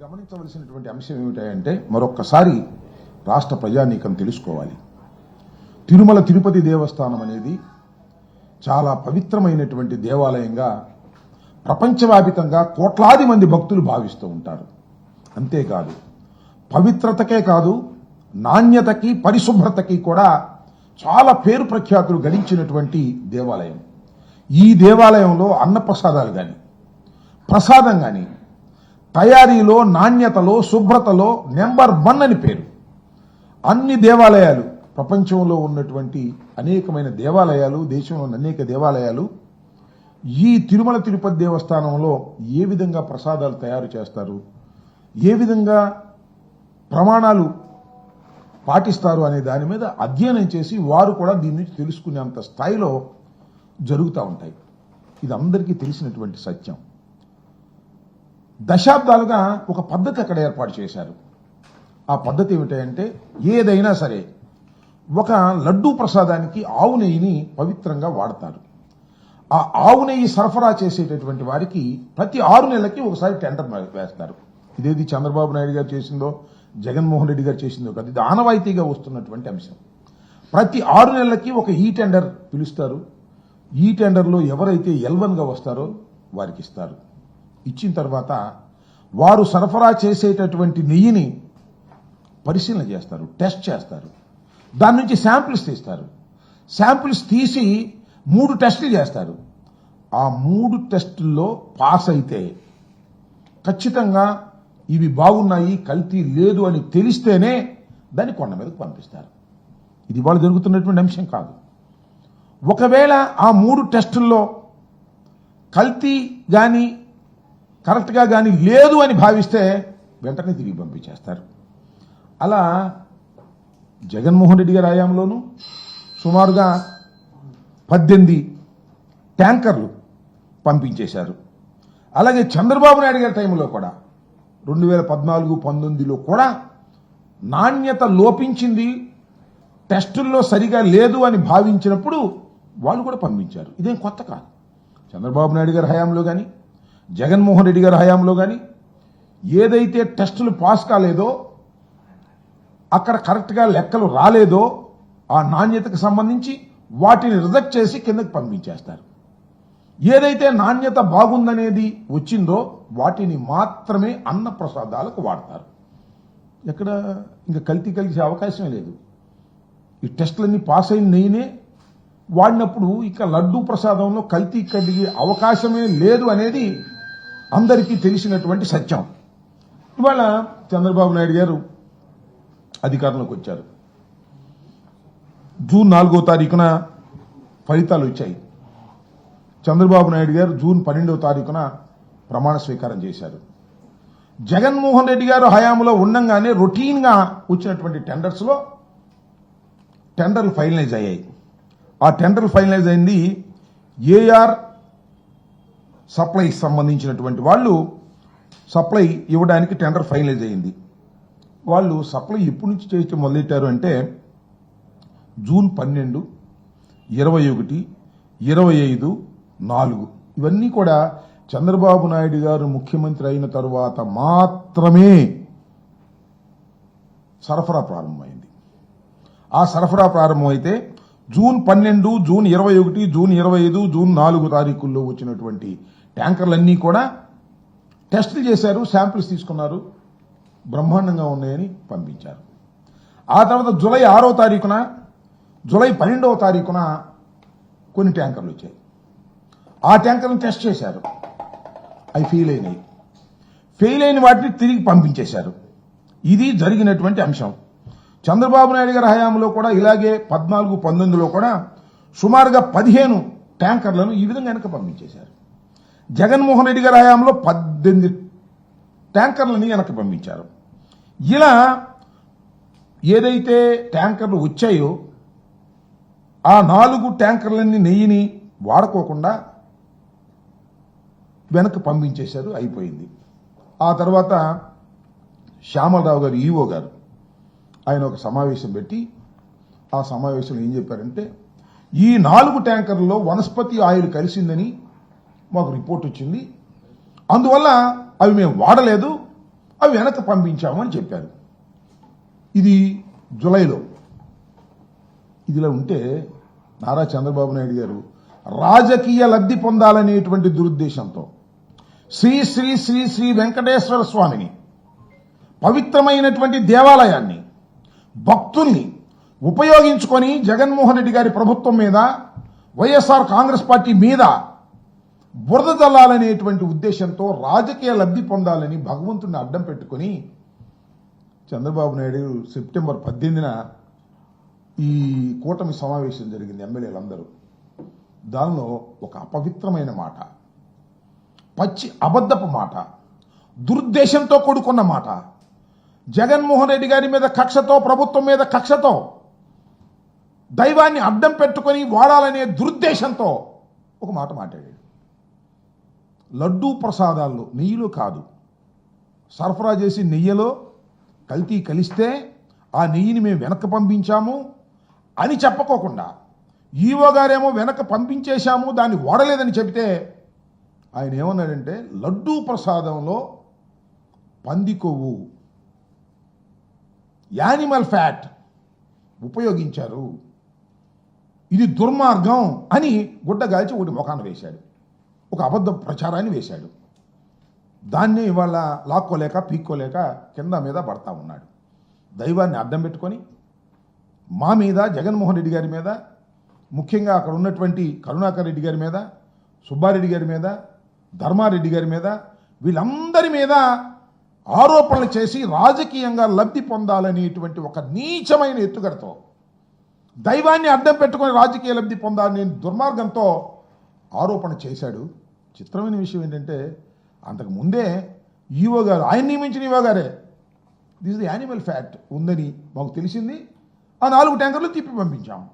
గమనించవలసినటువంటి అంశం ఏమిటంటే మరొక్కసారి రాష్ట్ర ప్రజానీకం తెలుసుకోవాలి. తిరుమల తిరుపతి దేవస్థానం అనేది చాలా పవిత్రమైనటువంటి దేవాలయంగా ప్రపంచవ్యాపితంగా కోట్లాది మంది భక్తులు భావిస్తూ ఉంటారు. అంతేకాదు పవిత్రతకే కాదు నాణ్యతకి పరిశుభ్రతకి కూడా చాలా పేరు ప్రఖ్యాతులు గడించినటువంటి దేవాలయం. ఈ దేవాలయంలో అన్నప్రసాదాలు కానీ ప్రసాదం కానీ తయారీలో నాణ్యతలో శుభ్రతలో నెంబర్ 1 అని పేరు. అన్ని దేవాలయాలు ప్రపంచంలో ఉన్నటువంటి అనేకమైన దేవాలయాలు దేశంలోని అనేక దేవాలయాలు ఈ తిరుమల తిరుపతి దేవస్థానంలో ఏ విధంగా ప్రసాదాలు తయారు చేస్తారు, ఏ విధంగా ప్రమాణాలు పాటిస్తారు అనే దాని మీద అధ్యయనం చేసి వారు కూడా దీని నుంచి తెలుసుకునేంత స్థాయిలో జరుగుతూ ఉంటాయి. ఇది అందరికీ తెలిసినటువంటి సత్యం. దశాబ్దాలుగా ఒక పద్ధతి అక్కడ ఏర్పాటు చేశారు. ఆ పద్ధతి ఏమిటంటే ఏదైనా సరే ఒక లడ్డూ ప్రసాదానికి ఆవు నెయ్యిని పవిత్రంగా వాడతారు. ఆ ఆవు నెయ్యి సరఫరా చేసేటటువంటి వారికి ప్రతి 6 నెలలకి ఒకసారి టెండర్ వేస్తారు. ఇదేది చంద్రబాబు నాయుడు గారు చేసిందో జగన్మోహన్ రెడ్డి గారు చేసిందో కదా, ఇది ఆనవాయితీగా వస్తున్నటువంటి అంశం. ప్రతి 6 నెలలకి ఒక ఈ టెండర్ పిలుస్తారు. ఈ టెండర్లో ఎవరైతే L1గా వస్తారో వారికి ఇస్తారు. ఇచ్చిన తర్వాత వారు సరఫరా చేసేటటువంటి నెయ్యిని పరిశీలన చేస్తారు, టెస్ట్ చేస్తారు. దాని నుంచి శాంపిల్స్ తీస్తారు. శాంపిల్స్ తీసి 3 టెస్టులు చేస్తారు. ఆ 3 టెస్టుల్లో పాస్ అయితే ఖచ్చితంగా ఇవి బాగున్నాయి, కల్తీ లేదు అని తెలిస్తేనే దాన్ని కొండ మీదకు పంపిస్తారు. ఇది వాళ్ళు జరుగుతున్నటువంటి అంశం కాదు. ఒకవేళ ఆ 3 టెస్టుల్లో కల్తీ కానీ కరెక్ట్గా కానీ లేదు అని భావిస్తే వెంటనే తిరిగి పంపించేస్తారు. అలా జగన్మోహన్ రెడ్డి గారి హయాంలోనూ సుమారుగా 18 ట్యాంకర్లు పంపించేశారు. అలాగే చంద్రబాబు నాయుడు గారి టైంలో కూడా 2014-19లో కూడా నాణ్యత లోపించింది, టెస్టుల్లో సరిగా లేదు అని భావించినప్పుడు వాళ్ళు కూడా పంపించారు. ఇదేం కొత్త కాదు. చంద్రబాబు నాయుడు గారి హయాంలో కానీ జగన్మోహన్ రెడ్డి గారి హయాంలో కానీ ఏదైతే టెస్టులు పాస్ కాలేదో, అక్కడ కరెక్ట్గా లెక్కలు రాలేదో ఆ నాణ్యతకు సంబంధించి వాటిని రిజెక్ట్ చేసి కిందకి పంపించేస్తారు. ఏదైతే నాణ్యత బాగుందనేది వచ్చిందో వాటిని మాత్రమే అన్న ప్రసాదాలకు వాడతారు. ఎక్కడ ఇంకా కల్తీ కలిసే అవకాశమే లేదు. ఈ టెస్టులన్నీ పాస్ అయిన నెయ్యినే వాడినప్పుడు ఇక లడ్డూ ప్రసాదంలో కల్తీ కలిగే అవకాశమే లేదు అనేది అందరికీ తెలిసినటువంటి సత్యం. ఇవాళ చంద్రబాబు నాయుడు గారు అధికారంలోకి వచ్చారు. జూన్ 4వ తారీఖున ఫలితాలు వచ్చాయి. చంద్రబాబు నాయుడు గారు జూన్ 12వ తారీఖున ప్రమాణ స్వీకారం చేశారు. జగన్మోహన్ రెడ్డి గారు హయాంలో ఉండంగానే రొటీన్గా వచ్చినటువంటి టెండర్స్లో టెండర్లు ఫైనలైజ్ అయ్యాయి. ఆ టెండర్లు ఫైనలైజ్ అయింది ఏఆర్ సప్లైకి సంబంధించినటువంటి వాళ్ళు సప్లై ఇవ్వడానికి టెండర్ ఫైనలైజ్ అయింది. వాళ్ళు సప్లై ఎప్పటి నుంచి చేయటం మొదలెట్టారు అంటే జూన్ 12, 21, 25, 4 ఇవన్నీ కూడా చంద్రబాబు నాయుడు గారు ముఖ్యమంత్రి అయిన తరువాత మాత్రమే సరఫరా ప్రారంభమైంది. ఆ సరఫరా ప్రారంభమైతే జూన్ 12, జూన్ 21, జూన్ 25, జూన్ 4 తారీఖుల్లో వచ్చినటువంటి ట్యాంకర్లన్నీ కూడా టెస్టులు చేశారు, శాంపిల్స్ తీసుకున్నారు, బ్రహ్మాండంగా ఉన్నాయని పంపించారు. ఆ తర్వాత జూలై 6వ తారీఖున, జూలై 12వ తారీఖున కొన్ని ట్యాంకర్లు వచ్చాయి. ఆ ట్యాంకర్లను టెస్ట్ చేశారు, అవి ఫెయిల్ అయినాయి. ఫెయిల్ అయిన వాటిని తిరిగి పంపించేశారు. ఇది జరిగినటువంటి అంశం. చంద్రబాబు నాయుడు గారి హయాంలో కూడా ఇలాగే 14-19లో కూడా సుమారుగా 15 ట్యాంకర్లను ఈ విధంగా వెనక పంపించేశారు. జగన్మోహన్ రెడ్డి గారి హయాంలో 18 ట్యాంకర్లని వెనక్కి పంపించారు. ఇలా ఏదైతే ట్యాంకర్లు వచ్చాయో ఆ 4 ట్యాంకర్లన్నీ నెయ్యిని వాడుకోకుండా వెనక్కి పంపించేశారు, అయిపోయింది. ఆ తర్వాత శ్యామలరావు గారు ఈవో గారు ఆయన ఒక సమావేశం పెట్టి ఆ సమావేశంలో ఏం చెప్పారంటే ఈ 4 ట్యాంకర్లలో వనస్పతి ఆయిల్ కలిసిందని మాకు రిపోర్ట్ వచ్చింది, అందువల్ల అవి మేము వాడలేదు, అవి వెనక్కి పంపించాము అని చెప్పారు. ఇది జులైలో. ఇదిలా ఉంటే నారా చంద్రబాబు నాయుడు గారు రాజకీయ లబ్ధి పొందాలనేటువంటి దురుద్దేశంతో శ్రీ శ్రీ శ్రీ శ్రీ వెంకటేశ్వర స్వామిని, పవిత్రమైనటువంటి దేవాలయాన్ని, భక్తుల్ని ఉపయోగించుకొని జగన్మోహన్ రెడ్డి గారి ప్రభుత్వం మీద, వైఎస్ఆర్ కాంగ్రెస్ పార్టీ మీద బురద జల్లాలనేటువంటి ఉద్దేశంతో రాజకీయ లబ్ధి పొందాలని భగవంతుడిని అడ్డం పెట్టుకుని చంద్రబాబు నాయుడు సెప్టెంబర్ 18న ఈ కూటమి సమావేశం జరిగింది. ఎమ్మెల్యేలందరూ దానిలో ఒక అపవిత్రమైన మాట, పచ్చి అబద్ధపు మాట, దురుద్దేశంతో కూడుకున్న మాట, జగన్మోహన్ రెడ్డి గారి మీద కక్షతో, ప్రభుత్వం మీద కక్షతో, దైవాన్ని అడ్డం పెట్టుకొని వాడాలనే దురుద్దేశంతో ఒక మాట మాట్లాడాడు. లడ్డూ ప్రసాదాల్లో నెయ్యిలో కాదు, సరఫరా చేసి నెయ్యిలో కల్తీ కలిస్తే ఆ నెయ్యిని మేము వెనక్కి పంపించాము అని చెప్పుకోకుండా, ఈవో గారేమో వెనక్కి పంపించేశాము, దాన్ని వాడలేదని చెబితే ఆయన ఏమన్నాడంటే లడ్డూ ప్రసాదంలో పంది కొవ్వు, యానిమల్ ఫ్యాట్ ఉపయోగించారు, ఇది దుర్మార్గం అని గుడ్డగాల్చి ఒకటి ముఖాన వేశాడు. ఒక అబద్ధ ప్రచారాన్ని వేశాడు. దాన్ని ఇవాళ లాక్కోలేక పీక్కోలేక కింద మీద పడతా ఉన్నాడు. దైవాన్ని అడ్డం పెట్టుకొని మా మీద, జగన్మోహన్ రెడ్డి గారి మీద, ముఖ్యంగా అక్కడ ఉన్నటువంటి కరుణాకర్ రెడ్డి గారి మీద, సుబ్బారెడ్డి గారి మీద, ధర్మారెడ్డి గారి మీద, వీళ్ళందరి మీద ఆరోపణలు చేసి రాజకీయంగా లబ్ధి పొందాలనేటువంటి ఒక నీచమైన ఎత్తుగడతో, దైవాన్ని అడ్డం పెట్టుకొని రాజకీయ లబ్ధి పొందాలనే దుర్మార్గంతో ఆరోపణ చేశాడు. చిత్రమైన విషయం ఏంటంటే అంతకు ముందే ఈవో గారు, ఆయన నియమించిన ఈవో గారే దిస్ ది యానిమల్ ఫ్యాట్ ఉందని మాకు తెలిసింది, ఆ 4 ట్యాంకర్లు తిప్పి పంపించాము.